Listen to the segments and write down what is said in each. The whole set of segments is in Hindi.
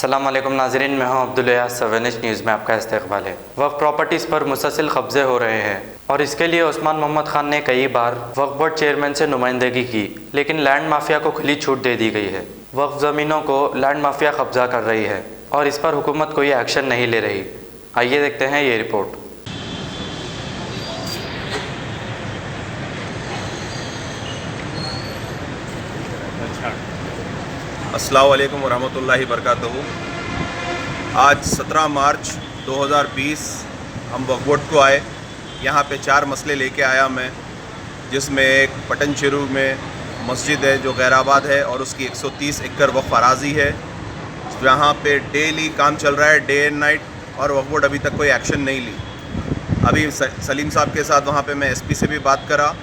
अस्सलाम वालेकुम नाज़रीन, मैं हूं अब्दुल यास। 7H न्यूज़ में आपका इस्तकबाल है। वक्फ प्रॉपर्टीज़ पर मुसलसल कब्ज़े हो रहे हैं और इसके लिए उस्मान मोहम्मद खान ने कई बार वक्फ बोर्ड चेयरमैन से नुमाइंदगी की, लेकिन लैंड माफिया को खुली छूट दे दी गई है। वक्फ ज़मीनों को लैंड माफिया कब्जा कर रही है और इस पर हुकूमत कोई एक्शन नहीं ले रही। आइए देखते हैं ये रिपोर्ट। अस्सलाम वालेकुम वरहमतुल्लाहि वबरकातुहू। आज 17 मार्च 2020 हम वक्फ बोर्ड को आए। यहाँ पे 4 मसले लेके आया मैं, जिसमें एक पटन शेरू में मस्जिद है जो गैराबाद है और उसकी 130 एकड़ वक्फ अराज़ी है। यहाँ पे डेली काम चल रहा है, डे एंड नाइट, और वक्फ बोर्ड अभी तक कोई एक्शन नहीं ली। अभी सलीम साहब के साथ वहाँ पे मैं एसपी से भी बात करा,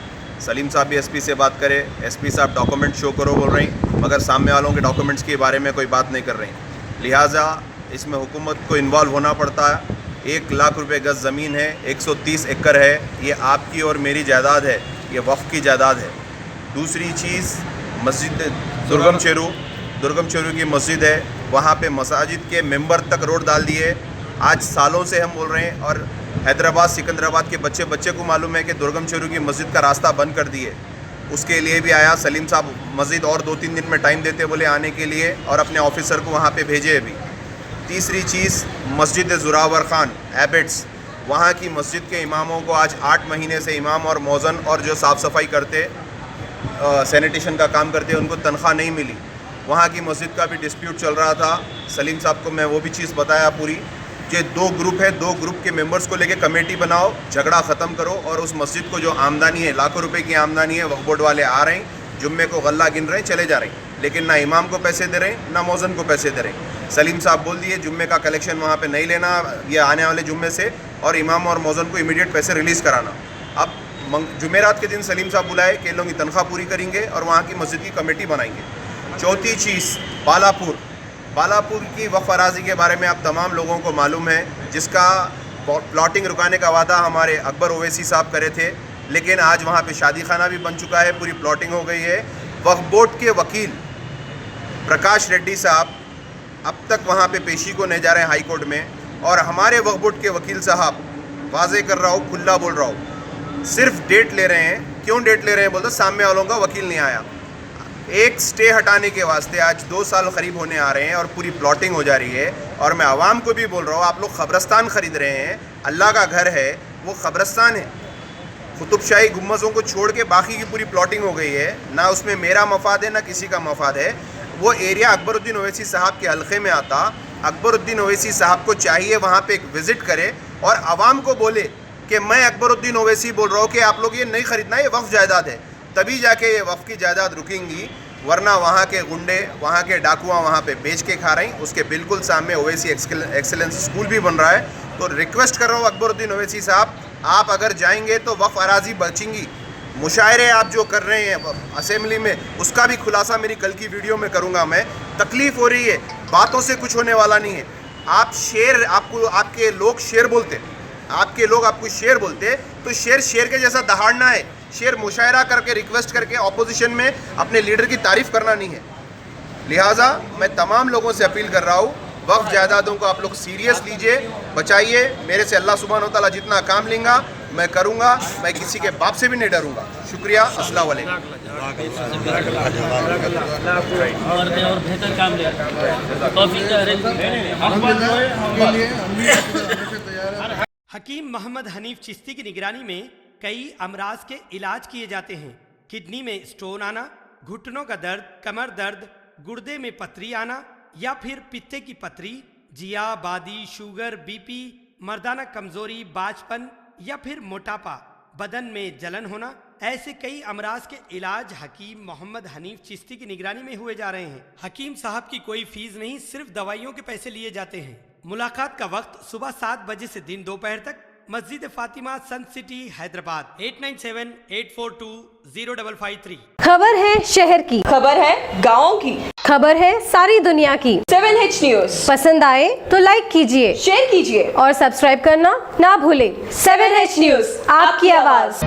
सलीम साहब भी एसपी से बात करे। एसपी साहब डॉक्यूमेंट शो करो बोल रही, मगर सामने वालों के डॉक्यूमेंट्स के बारे में कोई बात नहीं कर रही। लिहाजा इसमें हुकूमत को इन्वॉल्व होना पड़ता है। 1 लाख रुपए गज़ ज़मीन है, 130 एकड़ है, ये आपकी और मेरी जायदाद है, ये वक्फ की जायदाद है। दूसरी चीज़, मस्जिद दुर्गम चेरू की मस्जिद है, वहाँ पे मसाजिद के मेंबर तक रोड डाल दिए। आज सालों से हम बोल रहे हैं और हैदराबाद सिकंदराबाद के बच्चे को मालूम है कि दुर्गम चेरू की मस्जिद का रास्ता बंद कर दिए। उसके लिए भी आया सलीम साहब, मस्जिद और 2-3 दिन में टाइम देते बोले आने के लिए, और अपने ऑफिसर को वहाँ पे भेजे अभी। तीसरी चीज़, मस्जिद ज़ोरावर ख़ान एबेट्स, वहाँ की मस्जिद के इमामों को आज 8 महीने से इमाम और मौज़न और जो साफ़ सफाई करते, सैनिटेशन का काम करते, उनको तनख्वाह नहीं मिली। वहाँ की मस्जिद का भी डिस्प्यूट चल रहा था। सलीम साहब को मैं वो भी चीज़ बताया पूरी, कि 2 ग्रुप है, 2 ग्रुप के मेंबर्स को लेके कमेटी बनाओ, झगड़ा ख़त्म करो, और उस मस्जिद को जो आमदनी है, लाखों रुपए की आमदनी है, वक्फ बोर्ड वाले आ रहे हैं, जुम्मे को गल्ला गिन रहे हैं, चले जा रहे हैं, लेकिन ना इमाम को पैसे दे रहे हैं, ना मौज़न को पैसे दे रहे हैं। सलीम साहब बोल दिए जुम्मे का कलेक्शन वहाँ पे नहीं लेना ये आने वाले जुम्मे से, और इमाम और मौज़न को इमीडिएट पैसे रिलीज़ कराना। अब जुमेरात के दिन सलीम साहब बुलाए कि लोग की तनख्वाह पूरी करेंगे और वहाँ की मस्जिद की कमेटी बनाएंगे। चौथी चीज़, बालापुर की वक्फ अराज़ी के बारे में आप तमाम लोगों को मालूम है, जिसका प्लॉटिंग रुकाने का वादा हमारे अकबर ओवैसी साहब करे थे, लेकिन आज वहाँ पे शादी खाना भी बन चुका है, पूरी प्लॉटिंग हो गई है। वक्फ बोर्ड के वकील प्रकाश रेड्डी साहब अब तक वहाँ पे पेशी को नहीं जा रहे हैं हाई कोर्ट में, और हमारे वक्फ बोर्ड के वकील साहब, वाजे कर रहा हूँ, खुला बोल रहा हूँ, सिर्फ डेट ले रहे हैं। क्यों डेट ले रहे हैं बोलते, सामने वालों का वकील नहीं आया। एक स्टे हटाने के वास्ते आज 2 साल करीब होने आ रहे हैं और पूरी प्लॉटिंग हो जा रही है। और मैं आवाम को भी बोल रहा हूँ, आप लोग ख़ब्रस्तान ख़रीद रहे हैं, अल्लाह का घर है, वो ख़ब्रस्तान है। कुतुबशाही गुम्बज़ों को छोड़ के बाकी की पूरी प्लॉटिंग हो गई है, ना उसमें मेरा मफाद है ना किसी का मफाद है। वो एरिया अकबरुद्दीन ओवैसी साहब के हल्के में आता। अकबरुद्दीन ओवैसी साहब को चाहिए वहाँ पे एक विज़िट करे और आवाम को बोले कि मैं अकबरुद्दीन ओवैसी बोल रहा हूँ कि आप लोग ये नहीं ख़रीदना, ये वक्फ जायदाद है, तभी जाके ये वक्फ की जायदाद रुकेंगी, वरना वहाँ के गुंडे, वहाँ के डाकुआ वहाँ पे बेच के खा रहे हैं। उसके बिल्कुल सामने ओवैसी एक्सेलेंस स्कूल भी बन रहा है। तो रिक्वेस्ट कर रहा हूँ अकबरुद्दीन ओवैसी साहब, आप अगर जाएंगे तो वक्फ अराज़ी बचेंगी। मुशायरे आप जो कर रहे हैं असेंबली में, उसका भी खुलासा मेरी कल की वीडियो में करूँगा मैं। तकलीफ़ हो रही है, बातों से कुछ होने वाला नहीं है। आप शेर, आपको आपके लोग शेर बोलते, आपके लोग आपको शेर बोलते, तो शेर के जैसा दहाड़ना है। शेर मुशायरा करके, रिक्वेस्ट करके ऑपोजिशन में अपने लीडर की तारीफ़ करना नहीं है। लिहाजा मैं तमाम लोगों से अपील कर रहा हूँ, वक्फ जायदादों को आप लोग सीरियस लीजिए, बचाइए। मेरे से अल्लाह सुब्हान व तआला जितना काम लेंगा मैं करूँगा, मैं किसी के बाप से भी नहीं डरूँगा। शुक्रिया, अस्सलाम वालेकुम। हकीम मोहम्मद हनीफ चिश्ती की निगरानी में कई अमराज के इलाज किए जाते हैं। किडनी में स्टोन आना, घुटनों का दर्द, कमर दर्द, गुर्दे में पथरी आना या फिर पित्ते की पथरी, जिया, बादी, शुगर, बीपी, मर्दाना कमजोरी, बाजपन या फिर मोटापा, बदन में जलन होना, ऐसे कई अमराज के इलाज हकीम मोहम्मद हनीफ चिश्ती की निगरानी में हुए जा रहे हैं। हकीम साहब की कोई फीस नहीं, सिर्फ दवाइयों के पैसे लिए जाते हैं। मुलाकात का वक्त सुबह 7 बजे से दिन दोपहर तक, मस्जिद फातिमा, सन सिटी, हैदराबाद। 8978420553। खबर है शहर की, खबर है गाँव की, खबर है सारी दुनिया की। 7H न्यूज़ पसंद आए तो लाइक कीजिए, शेयर कीजिए और सब्सक्राइब करना ना भूलें। 7H न्यूज़, आपकी आवाज़।